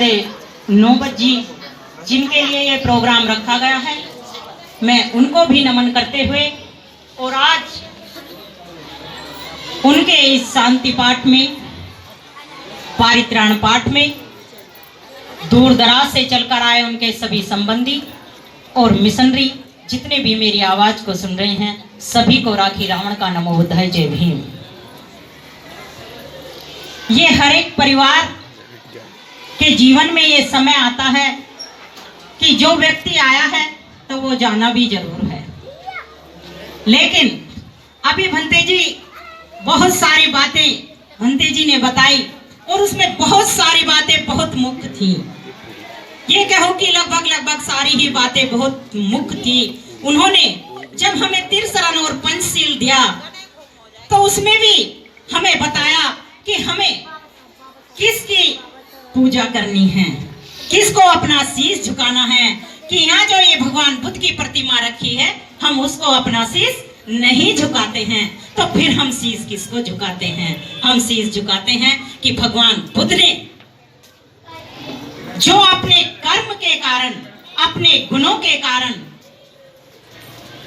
श्रद्धेय नौबत जी, जिनके लिए ये प्रोग्राम रखा गया है, मैं उनको भी नमन करते हुए और आज उनके इस शांति पाठ में, पारित्राण पाठ में दूर दराज से चलकर आए उनके सभी संबंधी और मिशनरी जितने भी मेरी आवाज को सुन रहे हैं, सभी को राखी रावण का नमो बुद्धाय, जय भीम। ये हर एक परिवार के जीवन में ये समय आता है कि जो व्यक्ति आया है तो वो जाना भी जरूर है, लेकिन अभी भंते जी बहुत सारी बातें भंते जी ने बताई और उसमें बहुत सारी बातें बहुत मुख्य थी। ये कहो कि लगभग सारी ही बातें बहुत मुख्य थी। उन्होंने जब हमें तिरसरण और पंचशील दिया तो उसमें भी हमें बताया कि हमें किसकी पूजा करनी है, किसको अपना शीश झुकाना है, कि यहाँ जो ये भगवान बुद्ध की प्रतिमा रखी है हम उसको अपना शीश नहीं झुकाते हैं, तो फिर हम शीश किसको झुकाते हैं? हम शीश झुकाते हैं कि भगवान बुद्ध ने जो अपने कर्म के कारण, अपने गुणों के कारण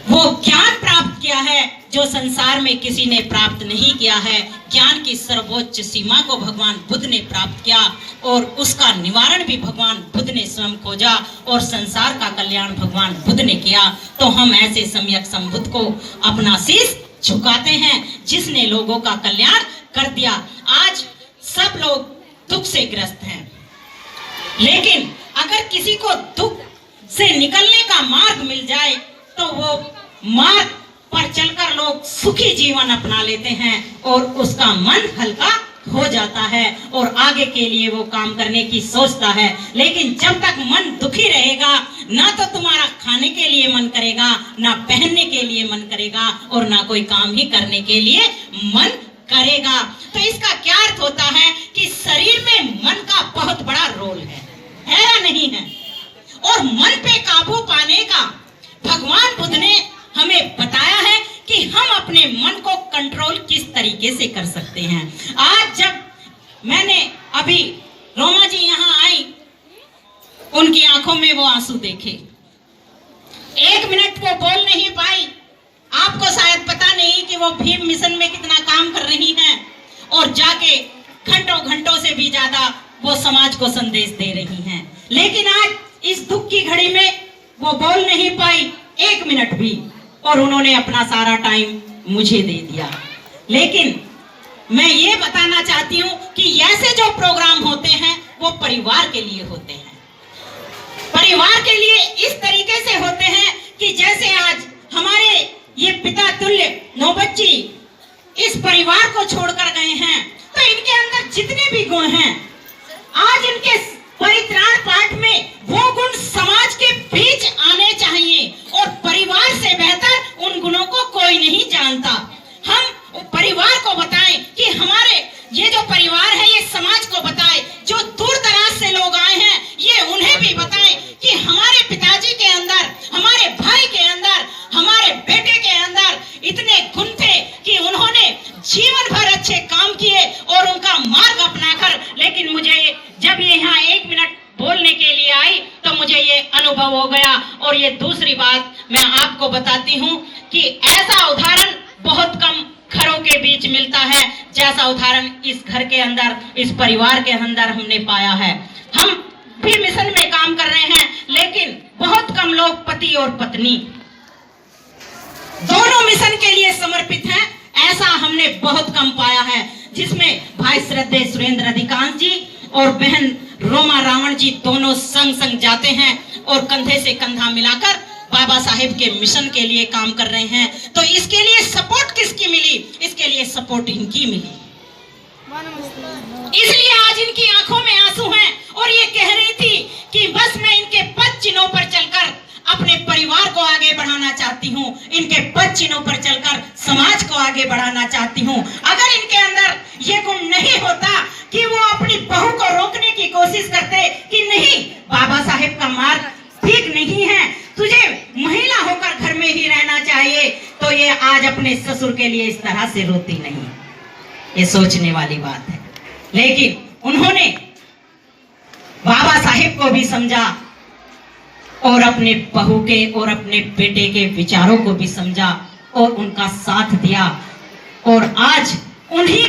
वो ज्ञान प्राप्त किया है जो संसार में किसी ने प्राप्त नहीं किया है। ज्ञान की सर्वोच्च सीमा को भगवान बुद्ध ने प्राप्त किया और उसका निवारण भी भगवान बुद्ध ने स्वयं खोजा और संसार का कल्याण भगवान बुद्ध ने किया। तो हम ऐसे सम्यक संबुद्ध को अपना शीश झुकाते हैं जिसने लोगों का कल्याण कर दिया। आज सब लोग दुख से ग्रस्त हैं, लेकिन अगर किसी को दुख से निकलने का मार्ग मिल जाए तो वो मार्ग पर चलकर लोग सुखी जीवन अपना लेते हैं और उसका मन हल्का हो जाता है और आगे के लिए वो काम करने की सोचता है। लेकिन जब तक मन दुखी रहेगा, ना तो तुम्हारा खाने के लिए मन करेगा, ना पहनने के लिए मन करेगा और ना कोई काम ही करने के लिए मन करेगा। तो इसका क्या अर्थ होता है कि शरीर में मन का बहुत बड़ा रोल है या नहीं है? और मन पे काबू पाने का भगवान बुद्ध ने हमें बताया है कि हम अपने मन को कंट्रोल किस तरीके से कर सकते हैं। आज जब मैंने अभी रोमा जी यहाँ आई, उनकी आंखों में वो आंसू देखे, 1 मिनट वो बोल नहीं पाई। आपको शायद पता नहीं कि वो भीम मिशन में कितना काम कर रही हैं और जाके घंटों से भी ज्यादा वो समाज को संदेश दे रही हैं। लेकिन आज इस दुख की घड़ी में वो बोल नहीं पाई 1 मिनट भी, और उन्होंने अपना सारा टाइम मुझे दे दिया। लेकिन मैं ये बताना चाहती हूँ कि ऐसे जो प्रोग्राम होते हैं वो परिवार के लिए होते हैं, परिवार के लिए इस तरीके से होते हैं कि जैसे आज हमारे ये पिता तुल्य नौबत जी इस परिवार को छोड़कर गए हैं, तो इनके अंदर जितने भी गुण हैं आज इनके परित्राण पाठ में वो गुण समाज के बीच आने चाहिए और परिवार से बेहतर उन गुणों को कोई नहीं जानता। हम परिवार को बताएं कि हमारे ये जो परिवार है ये समाज को बताएं, जो दूर दराज से लोग आए हैं ये उन्हें भी बताएं कि हमारे पिताजी के अंदर, हमारे भाई के अंदर, हमारे बेटे के अंदर इतने गुण थे कि उन्होंने जीवन भर अच्छे काम किए और उनका मार्ग अपनाकर। लेकिन मुझे जब ये यहाँ 1 मिनट बोलने के लिए आई तो मुझे ये अनुभव हो गया। और ये दूसरी बात मैं आपको बताती हूँ कि ऐसा उदाहरण बहुत कम घरों के बीच मिलता है जैसा उदाहरण इस घर के अंदर, इस परिवार के अंदर हमने पाया है। हम भी मिशन में काम कर रहे हैं, लेकिन बहुत कम लोग पति और पत्नी दोनों मिशन के लिए समर्पित हैं, ऐसा हमने बहुत कम पाया है। जिसमें भाई श्रद्धेय सुरेंद्र अधिकांश जी और बहन रोमा रावण जी दोनों संग संग जाते हैं और कंधे से कंधा मिलाकर बाबा साहेब के मिशन के लिए काम कर रहे हैं। तो इसके लिए सपोर्ट किसकी मिली? इसके लिए सपोर्ट इनकी मिली, इसलिए आज इनकी आंखों में आंसू हैं और ये कह रही थी कि बस मैं इनके पद चिन्हों पर चलकर अपने परिवार को आगे बढ़ाना चाहती हूँ, इनके पद चिन्हों पर चलकर समाज को आगे बढ़ाना चाहती हूँ। अगर इनके अंदर ये गुण नहीं होता कि वो अपनी बहू को रोकने की कोशिश करते कि नहीं, बाबा साहेब का मार्ग ठीक नहीं है, तुझे महिला होकर घर में ही रहना चाहिए, तो ये आज अपने ससुर के लिए इस तरह से रोती नहीं। ये सोचने वाली बात है। लेकिन उन्होंने बाबा साहेब को भी समझा और अपने बहू के और अपने बेटे के विचारों को भी समझा और उनका साथ दिया। और आज उन्हीं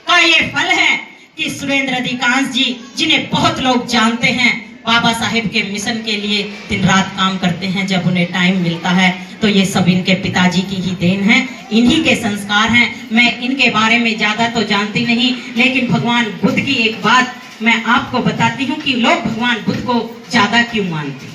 का ये फल है कि सुरेंद्र अधिकांश जी, जिन्हें बहुत लोग जानते हैं, बाबा साहेब के मिशन के लिए दिन रात काम करते हैं जब उन्हें टाइम मिलता है। तो ये सब इनके पिताजी की ही देन है, इन्हीं के संस्कार हैं। मैं इनके बारे में ज्यादा तो जानती नहीं, लेकिन भगवान बुद्ध की एक बात मैं आपको बताती हूँ कि लोग भगवान बुद्ध को ज्यादा क्यों मानते हैं।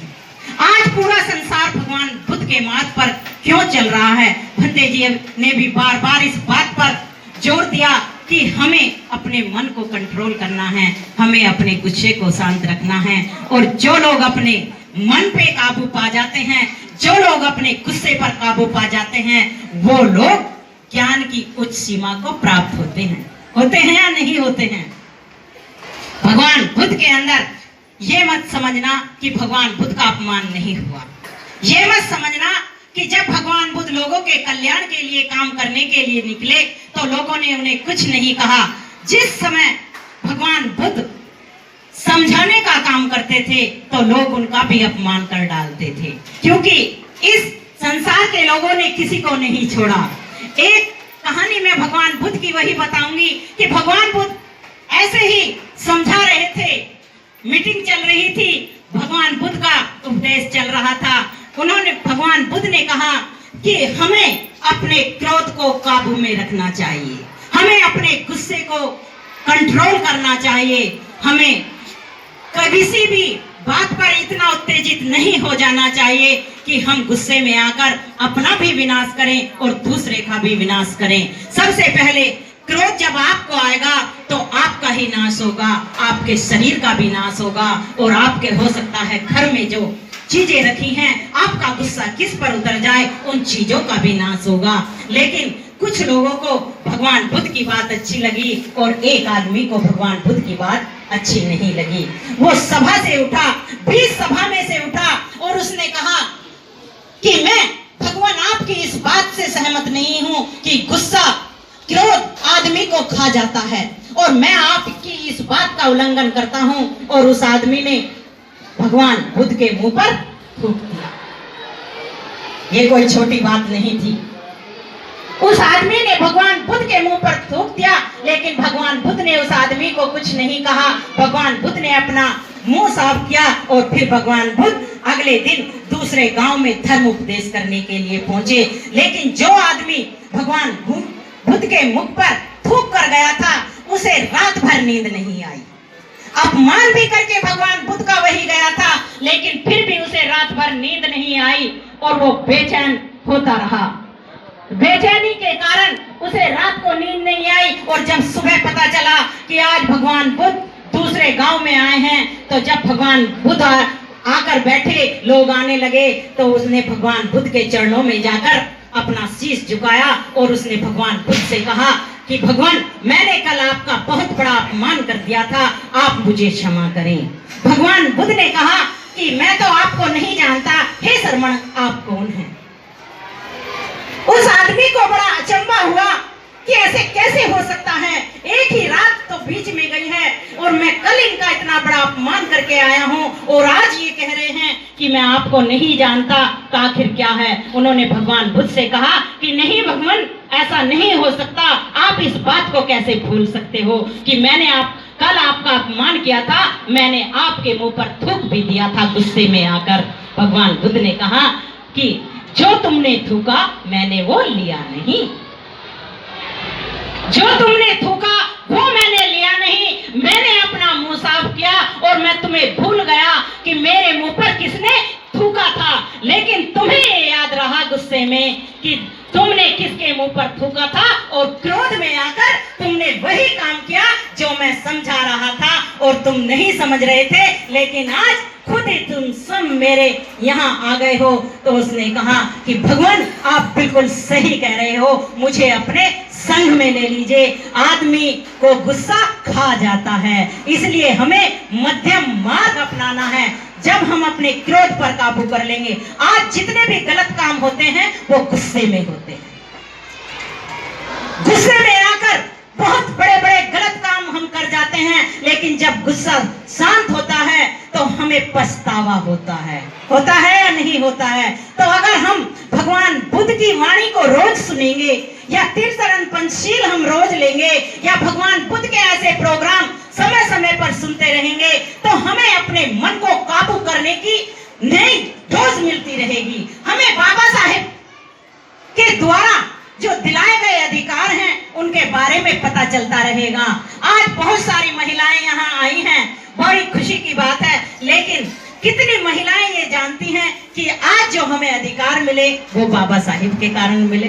आज पूरा संसार भगवान बुद्ध के मार्ग पर क्यों चल रहा है। भंते जी ने भी बार बार इस बात पर जोर दिया कि हमें अपने मन को कंट्रोल करना है, हमें अपने गुस्से को शांत रखना है। और जो लोग अपने मन पे काबू पा जाते हैं, जो लोग अपने गुस्से पर काबू पा जाते हैं, वो लोग ज्ञान की उच्च सीमा को प्राप्त होते हैं या नहीं होते हैं। भगवान बुद्ध के अंदर ये मत समझना कि भगवान बुद्ध का अपमान नहीं हुआ। ये मत समझना कि जब भगवान बुद्ध लोगों के कल्याण के लिए काम करने के लिए निकले तो लोगों ने उन्हें कुछ नहीं कहा। जिस समय भगवान बुद्ध समझाने का काम करते थे तो लोग उनका भी अपमान कर डालते थे, क्योंकि इस संसार के लोगों ने किसी को नहीं छोड़ा। एक कहानी में भगवान बुद्ध की वही बताऊंगी कि भगवान बुद्ध ऐसे ही समझा रहे थे, मीटिंग चल रही थी, भगवान बुद्ध का उपदेश चल रहा था। भगवान बुद्ध ने कहा कि हमें अपने क्रोध को काबू में रखना चाहिए, हमें अपने गुस्से को कंट्रोल करना चाहिए, हमें कभी सी भी बात पर इतना उत्तेजित नहीं हो जाना चाहिए कि हम गुस्से में आकर अपना भी विनाश करें और दूसरे का भी विनाश करें। सबसे पहले क्रोध जब आपको आएगा तो आपका ही नाश होगा, आपके शरीर का भी नाश होगा और आपके हो सकता है घर में जो चीजें रखी हैं, आपका गुस्सा किस पर उतर जाए उन चीजों का भी नाश होगा। लेकिन कुछ लोगों को भगवान बुद्ध की बात अच्छी लगी और एक आदमी को भगवान बुद्ध की बात अच्छी नहीं लगी। वो सभा से उठा, बीच सभा में से उठा और उसने कहा कि मैं भगवान आपकी इस बात से सहमत नहीं हूँ कि गुस्सा क्रोध आदमी को खा जाता है, और मैं आपकी इस बात का उल्लंघन करता हूँ। और उस आदमी ने भगवान बुद्ध के मुंह पर थूक दिया। ये कोई छोटी बात नहीं थी। उस आदमी ने भगवान बुद्ध के मुंह पर थूक दिया, लेकिन भगवान बुद्ध ने उस आदमी को कुछ नहीं कहा। भगवान बुद्ध ने अपना मुंह साफ किया और फिर भगवान बुद्ध अगले दिन दूसरे गांव में धर्म उपदेश करने के लिए पहुंचे। लेकिन जो आदमी भगवान बुद्ध के मुख पर थूक कर गया था, उसे रात भर नींद नहीं आई। अपमान भी करके भगवान बुद्ध का वही गया था, लेकिन फिर भी उसे रात भर नींद नहीं आई और वो बेचैन होता रहा। बेचैनी के कारण उसे रात को नींद नहीं आई। और जब सुबह पता चला कि आज भगवान बुद्ध दूसरे गांव में आए हैं, तो जब भगवान बुद्ध आकर बैठे, लोग आने लगे, तो उसने भगवान बुद्ध के चरणों में जाकर अपना शीश झुकाया और उसने भगवान बुद्ध से कहा कि भगवान, मैंने कल आपका बहुत बड़ा अपमान कर दिया था, आप मुझे क्षमा करें। भगवान बुद्ध ने कहा कि मैं तो आपको नहीं जानता, हे श्रमण, आप कौन हैं? उस आदमी को बड़ा अचंभा हुआ कि ऐसे कैसे हो सकता है, एक ही रात तो बीच में गई है और मैं कल इनका इतना बड़ा अपमान करके आया हूँ और आज ये कह रहे हैं कि मैं आपको नहीं जानता, तो आखिर क्या है? उन्होंने भगवान बुद्ध से कहा कि नहीं भगवान, ऐसा नहीं हो सकता, आप इस बात को कैसे भूल सकते हो कि मैंने कल आपका अपमान किया था, मैंने आपके मुंह पर थूक भी दिया था गुस्से में आकर। भगवान बुद्ध ने कहा कि जो तुमने थूका मैंने वो लिया नहीं, जो तुमने थूका वो मैंने लिया नहीं। मैंने अपना मुंह साफ किया और मैं तुम्हें भूल गया कि मेरे मुंह पर किसने थूका था, लेकिन तुम्हें ये याद रहा गुस्से में कि तुमने किसके मुंह पर थूका था और क्रोध में आकर तुमने वही काम किया जो मैं समझा रहा था और तुम नहीं समझ रहे थे, लेकिन आज खुद ही तुम सब मेरे यहाँ आ गए हो। तो उसने कहा कि भगवान, आप बिल्कुल सही कह रहे हो, मुझे अपने संग में ले लीजिए। आदमी को गुस्सा खा जाता है, इसलिए हमें मध्यम मार्ग अपनाना है। जब हम अपने क्रोध पर काबू कर लेंगे, आज जितने भी गलत काम होते हैं वो गुस्से में होते हैं। गुस्से में आकर बहुत बड़े बड़े गलत काम हम कर जाते हैं, लेकिन जब गुस्सा शांत होता है तो हमें पछतावा होता है या नहीं होता है? तो अगर हम भगवान बुद्ध की वाणी को रोज सुनेंगे या त्रिशरण पंचशील हम रोज लेंगे या भगवान बुद्ध के ऐसे प्रोग्राम समय समय पर सुनते रहेंगे तो हमें अपने मन को काबू करने की नई डोज मिलती रहेगी। हमें बाबा साहेब के द्वारा जो दिलाए गए अधिकार हैं उनके बारे में पता चलता रहेगा। आज बहुत सारी महिलाएं यहाँ आई हैं, बड़ी खुशी की बात है, लेकिन कितनी महिलाएं ये जानती हैं कि आज जो हमें अधिकार मिले वो बाबा साहिब के कारण मिले?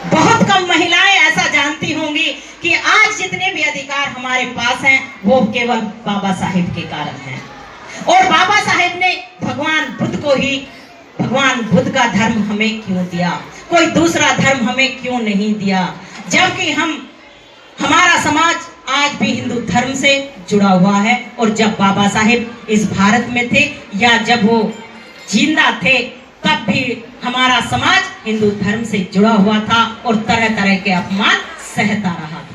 बहुत कम महिलाएं ऐसा जानती होंगी कि आज जितने भी अधिकार हमारे पास हैं वो केवल बाबा साहिब के कारण हैं। और बाबा साहिब ने भगवान बुद्ध को ही, भगवान बुद्ध का धर्म हमें क्यों दिया? कोई दूसरा धर्म हमें क्यों नहीं दिया? जबकि हमारा समाज आज भी हिंदू धर्म से जुड़ा हुआ है। और जब बाबा साहेब इस भारत में थे या जब वो जिंदा थे तब भी हमारा समाज हिंदू धर्म से जुड़ा हुआ था और तरह तरह के अपमान सहता रहा था।